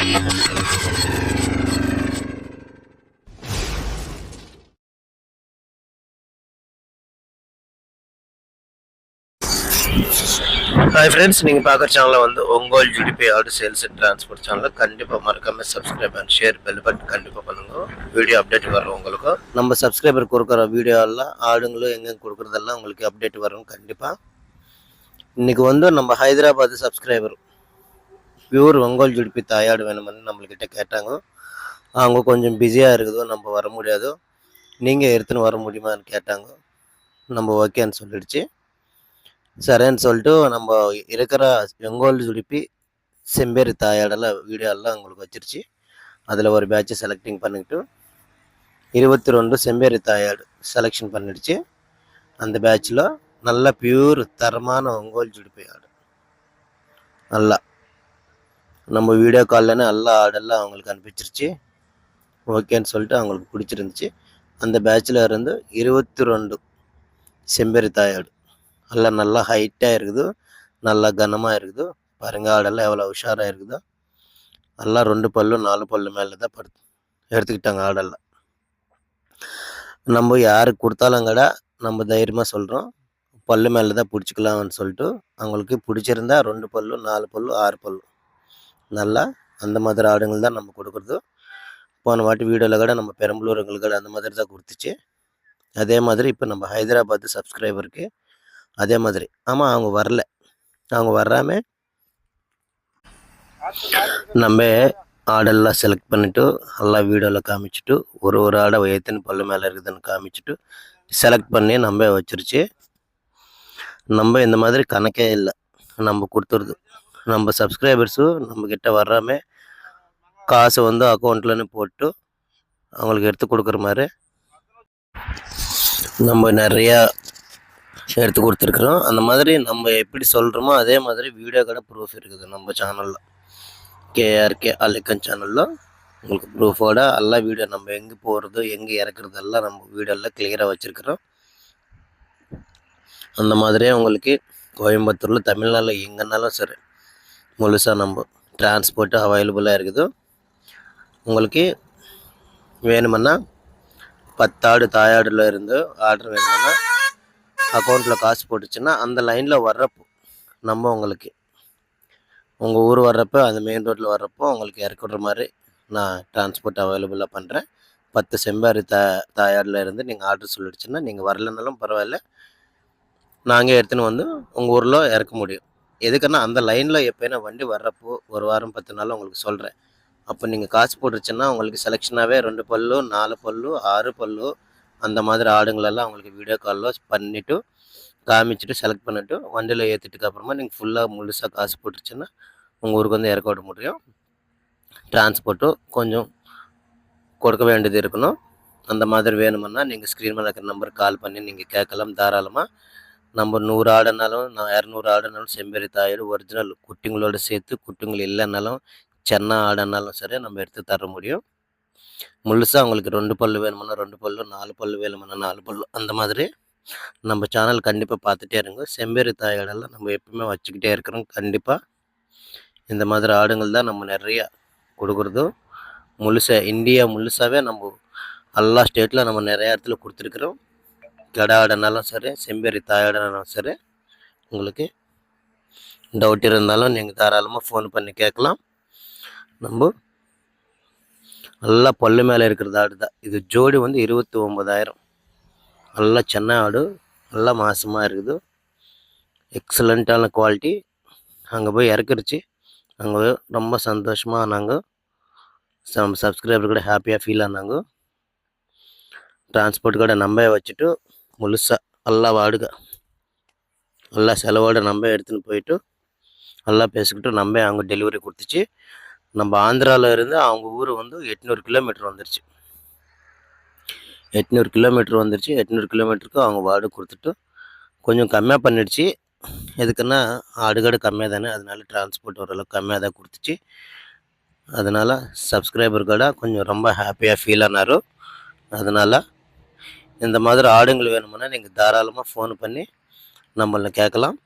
Hi friends, நீங்கள் பார்க்குற சேனலில் வந்து உங்கள் ஜிடிபி ஆடு சேல்ஸ் அண்ட் டிரான்ஸ்போர்ட் சேனலில் கண்டிப்பாக மறக்காமல் subscribe and share bell button கண்டிப்பாக பண்ணுங்க. வீடியோ அப்டேட் வரும் உங்களுக்கு. நம்ம சப்ஸ்கிரைபர் கொடுக்குற வீடியோ எல்லாம் ஆடுங்களும் எங்கெங்கே கொடுக்குறதெல்லாம் உங்களுக்கு அப்டேட் வரும் கண்டிப்பாக. இன்றைக்கி வந்து நம்ம ஹைதராபாத் சப்ஸ்கிரைபர் பியூர் ஒங்கோல் ஜிடிபி தாயாடு வேணுமென்னு நம்மள்கிட்ட கேட்டாங்க. அவங்க கொஞ்சம் பிஸியாக இருக்குதோ, நம்ம வர முடியாதோ, நீங்கள் எடுத்துன்னு வர முடியுமான்னு கேட்டாங்க. நம்ம ஓகேன்னு சொல்லிடுச்சு. சரின்னு சொல்லிட்டு நம்ம இருக்கிற ஒங்கோல் ஜுடிப்பி செம்பேரி தாயாடெல்லாம் வீடியோ எல்லாம் உங்களுக்கு வச்சிருச்சு. அதில் ஒரு பேட்சை செலக்டிங் பண்ணிக்கிட்டு 22 செம்பேரி தாயாடு செலெக்ஷன் பண்ணிடுச்சு. அந்த பேட்சில் நல்ல பியூர் தரமான ஒங்கோல் ஜுடிப்பி ஆடு நல்லா நம்ம வீடியோ கால்லன்னு எல்லா ஆடெல்லாம் அவங்களுக்கு அனுப்பிச்சிருச்சு. ஓகேன்னு சொல்லிட்டு அவங்களுக்கு பிடிச்சிருந்துச்சு. அந்த பேட்சில் இருந்து 22 செம்பேரி தாயாடு எல்லாம் நல்லா ஹைட்டாக இருக்குது, நல்லா கனமாக இருக்குது. பாருங்க, ஆடெல்லாம் எவ்வளோ உஷாராக இருக்குதோ. எல்லாம் 2 பல்லு 4 பல்லு மேலே தான் எடுத்துக்கிட்டாங்க ஆடெல்லாம். நம்ம யாருக்கு கொடுத்தாலும் கடை நம்ம தைரியமாக சொல்கிறோம், பல்லு மேலே தான் பிடிச்சிக்கலாம்னு சொல்லிட்டு. அவங்களுக்கு பிடிச்சிருந்தா 2 பல்லு 4 பல்லு 6 பல்லு நல்லா அந்த மாதிரி ஆடுங்கள் தான் நம்ம கொடுக்குறது. போன வாட்டி வீடியோவில் கூட நம்ம பெரம்பலூருங்களுக்கு கடை அந்த மாதிரி தான் கொடுத்துச்சு. அதே மாதிரி இப்போ நம்ம ஹைதராபாத் சப்ஸ்கிரைபருக்கு அதே மாதிரி. ஆமாம், அவங்க வரல. அவங்க வராமல் நம்ம ஆடெல்லாம் செலக்ட் பண்ணிவிட்டு எல்லாம் வீடியோவில் காமிச்சிட்டு ஒரு ஆடை எத்தனை பல்லு மேலே இருக்குதுன்னு காமிச்சிட்டு செலக்ட் பண்ணி நம்ம வச்சிருச்சு. நம்ம இந்த மாதிரி கணக்கே இல்லை, நம்ம கொடுத்துருது. நம்ம சப்ஸ்கிரைபர்ஸு நம்மக்கிட்ட வராமல் காசு வந்து அக்கௌண்ட்லன்னு போட்டு அவங்களுக்கு எடுத்து கொடுக்குற மாதிரி நம்ம நிறையா எடுத்து கொடுத்துருக்குறோம். அந்த மாதிரி நம்ம எப்படி சொல்கிறோமோ அதே மாதிரி வீடியோ கூட ப்ரூஃப் இருக்குது நம்ம சேனலில், கேஆர்கே அலிக்கன் சேனலில். உங்களுக்கு ப்ரூஃபோட எல்லா வீடியோ நம்ம எங்கே போகிறது எங்கே இறக்குறது எல்லாம் நம்ம வீடியோவில் கிளியராக வச்சுருக்குறோம். அந்த மாதிரியே உங்களுக்கு கோயம்புத்தூரில் தமிழ்நாட்டில் எங்கேனாலும் சரி முழுசாக நம்ம டிரான்ஸ்போர்ட்டு அவைலபிளாக இருக்குது. உங்களுக்கு வேணுமன்னா 10 ஆடு தாயாடில் இருந்து ஆர்டர் வேணுமன்னா அக்கௌண்ட்டில் காசு போட்டுச்சுன்னா அந்த லைனில் வர்றப்போ நம்ம உங்களுக்கு உங்கள் ஊர் வர்றப்போ அந்த மெயின் ரோட்டில் வர்றப்போ உங்களுக்கு இறக்குற மாதிரி நான் டிரான்ஸ்போர்ட் அவைலபிளாக பண்ணுறேன். 10 செம்பேரி தாயாடில் இருந்து நீங்கள் ஆர்டர் சொல்லிடுச்சுன்னா நீங்கள் வரலனாலும் பரவாயில்ல, நாங்கள் எடுத்துன்னு வந்து உங்கள் ஊரில் இறக்க முடியும். எதுக்குன்னா அந்த லைனில் எப்போனா வண்டி வர்றப்போ ஒரு வாரம் 10 நாள் உங்களுக்கு சொல்கிறேன். அப்போ நீங்கள் காசு போட்டுருச்சுன்னா உங்களுக்கு செலெக்ஷனாகவே 2 பல்லு 4 பல்லு 6 பல்லு அந்த மாதிரி ஆடுங்களெல்லாம் அவங்களுக்கு வீடியோ காலில் பண்ணிவிட்டு காமிச்சிட்டு செலக்ட் பண்ணிவிட்டு வண்டியில் ஏற்றிட்டுக்கு அப்புறமா நீங்கள் ஃபுல்லாக முழுசாக காசு போட்டுருச்சுன்னா உங்கள் ஊருக்கு வந்து இறக்க விட முடியும். டிரான்ஸ்போர்ட்டும் கொஞ்சம் கொடுக்க வேண்டியது இருக்கணும். அந்த மாதிரி வேணுமுன்னா நீங்கள் ஸ்க்ரீன் மேலே இருக்கிற நம்பருக்கு கால் பண்ணி நீங்கள் கேட்கலாம் தாராளமாக. நம்ம 100 ஆடுனாலும் 200 ஆடுனாலும் செம்பேரி தாயாடு ஒரிஜினல் குட்டிங்களோடு சேர்த்து, குட்டிங்கள் இல்லைன்னாலும் சென்னை ஆடுனாலும் சரி நம்ம எடுத்து தர முடியும். முழுசாக அவங்களுக்கு 2 பல்லு வேணுமுன்னா 2 பல்லு 4 பல்லு வேணுமுன்னா 4 பல்லு அந்த மாதிரி நம்ம சேனல் கண்டிப்பாக பார்த்துட்டே இருங்க. செம்பேரி தாயாடெல்லாம் நம்ம எப்பவுமே வச்சுக்கிட்டே இருக்கிறோம். கண்டிப்பாக இந்த மாதிரி ஆடுங்கள் தான் நம்ம நிறையா கொடுக்குறது. முழுசாக இந்தியா முழுசாகவே நம்ம எல்லா ஸ்டேட்டில் நம்ம நிறையா இடத்துல கொடுத்துருக்குறோம். கடை ஆடுனாலும் சரி செம்பேரி தாயாடுனாலும் சரி உங்களுக்கு டவுட் இருந்தாலும் நீங்கள் தாராளமாக ஃபோன் பண்ணி கேட்கலாம். நம்ம நல்லா பல்லு மேலே இருக்கிறது ஆடு தான் இது. ஜோடி வந்து 29,000. நல்லா சென்னை ஆடு, நல்லா மாசமாக இருக்குது, எக்ஸலண்ட்டான குவாலிட்டி. அங்கே போய் இறக்கிருச்சு. அங்கே ரொம்ப சந்தோஷமாக நாங்கள் சப்ஸ்கிரைபர் கூட ஹாப்பியாக ஃபீல் ஆனாங்க. டிரான்ஸ்போர்ட் கூட நம்ம வச்சுட்டு முழுசாக எல்லா ஆடுங்க எல்லா செலவோடு நம்ம எடுத்துன்னு போயிட்டு நல்லா பேசிக்கிட்டு நம்ம அவங்க டெலிவரி கொடுத்துச்சு. நம்ம ஆந்திராவில் இருந்து அவங்க ஊர் வந்து 800 கிலோமீட்டர் வந்துருச்சு. 800 கிலோமீட்டர் வந்துருச்சு. 800 கிலோமீட்டருக்கு அவங்க வாடகை கொடுத்துட்டு கொஞ்சம் கம்மியாக பண்ணிடுச்சு. எதுக்குன்னா ஆடுகாடு கம்மியாக தானே, அதனால டிரான்ஸ்போர்ட் ஓரளவுக்கு கம்மியாக தான் கொடுத்துச்சு. அதனால் சப்ஸ்கிரைபர் கூட கொஞ்சம் ரொம்ப ஹாப்பியாக ஃபீல் ஆனார். அதனால் இந்த மாதிரி ஆடுங்கள் வேணுமுன்னா நீங்கள் தாராளமாக ஃபோன் பண்ணி நம்மள கேட்கலாம்.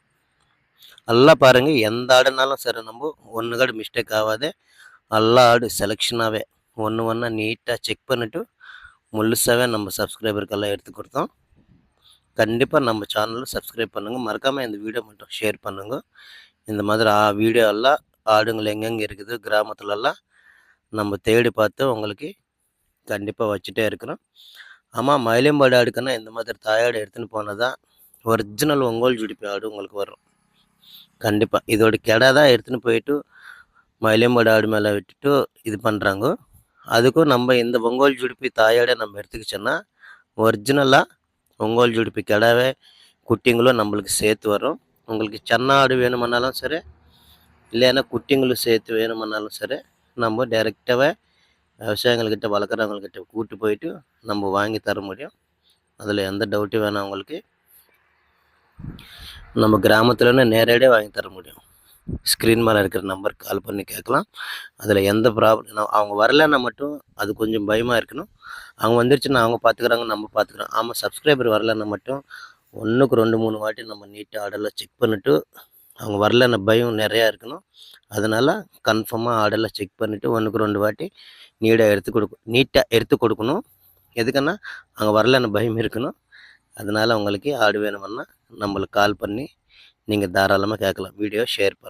நல்லா பாருங்கள், எந்த ஆடுனாலும் சரி நம்ம ஒன்று கூட மிஸ்டேக் ஆகாது. எல்லா ஆடு செலெக்ஷனாகவே ஒன்று ஒன்றா நீட்டாக செக் பண்ணிவிட்டு முழுசாகவே நம்ம சப்ஸ்கிரைபருக்கெல்லாம் எடுத்து கொடுத்தோம். கண்டிப்பாக நம்ம சேனலில் சப்ஸ்கிரைப் பண்ணுங்கள். மறக்காமல் இந்த வீடியோ மட்டும் ஷேர் பண்ணுங்கள். இந்த மாதிரி வீடியோ எல்லாம் ஆடுங்கள் எங்கெங்கே இருக்குது கிராமத்துலலாம் நம்ம தேடி பார்த்து உங்களுக்கு கண்டிப்பாக வச்சுட்டே இருக்கிறோம். ஆமாம், மயிலம்பாடி ஆடுக்குன்னா இந்த மாதிரி தாயாடு எடுத்துன்னு போனால் தான் ஒரிஜினல் ஒங்கோல் ஜுடிப்பி ஆடு உங்களுக்கு வரும். கண்டிப்பாக இதோட கெடா தான் எடுத்துன்னு போயிட்டு மயிலம்பாடி ஆடு மேலே விட்டுட்டு இது பண்ணுறாங்க. அதுக்கும் நம்ம இந்த ஒங்கோல் ஜுடிப்பி தாயாடை நம்ம எடுத்துக்கிச்சோன்னா ஒரிஜினலாக ஒங்கோல் ஜுடிப்பி கெடாவே குட்டிங்களும் நம்மளுக்கு சேர்த்து வரும். உங்களுக்கு சென்ன ஆடு வேணுமன்னாலும் சரி, இல்லைன்னா குட்டிங்களும் சேர்த்து வேணுமன்னாலும் சரி, நம்ம டைரெக்டாகவே விவசாயிகள்கிட்ட வளர்க்குறவங்கக்கிட்ட கூப்பிட்டு போயிட்டு நம்ம வாங்கி தர முடியும். அதில் எந்த டவுட்டும் வேணாம். உங்களுக்கு நம்ம கிராமத்துலன்னு நேரடியாக வாங்கி தர முடியும். ஸ்க்ரீன் மேலே இருக்கிற நம்பருக்கு கால் பண்ணி கேட்கலாம். அதில் எந்த ப்ராப்ளம் அவங்க வரலைன்னா மட்டும் அது கொஞ்சம் பயமாக இருக்கணும். அவங்க வந்துருச்சுன்னா அவங்க பார்த்துக்குறாங்க, நம்ம பார்த்துக்குறோம். ஆமாம், சப்ஸ்கிரைபர் வரலைன்னா மட்டும் 1க்கு 2 3 வாட்டி நம்ம நீட்டாக ஆடெல்லாம் செக் பண்ணிவிட்டு அவங்க வரலைன்னா பயம் நிறையா இருக்கணும். அதனால் கன்ஃபார்மாக ஆடெல்லாம் செக் பண்ணிவிட்டு 1க்கு 2 வாட்டி நீட்டாக எடுத்து கொடுக்கணும். எதுக்குன்னா அங்கே வரலைன்னு பயம் இருக்கணும். அதனால் உங்களுக்கு ஆடு வேணுமுன்னா நம்மளுக்கு கால் பண்ணி நீங்கள் தாராளமாக கேட்கலாம். வீடியோ ஷேர் பண்ணுங்கள்.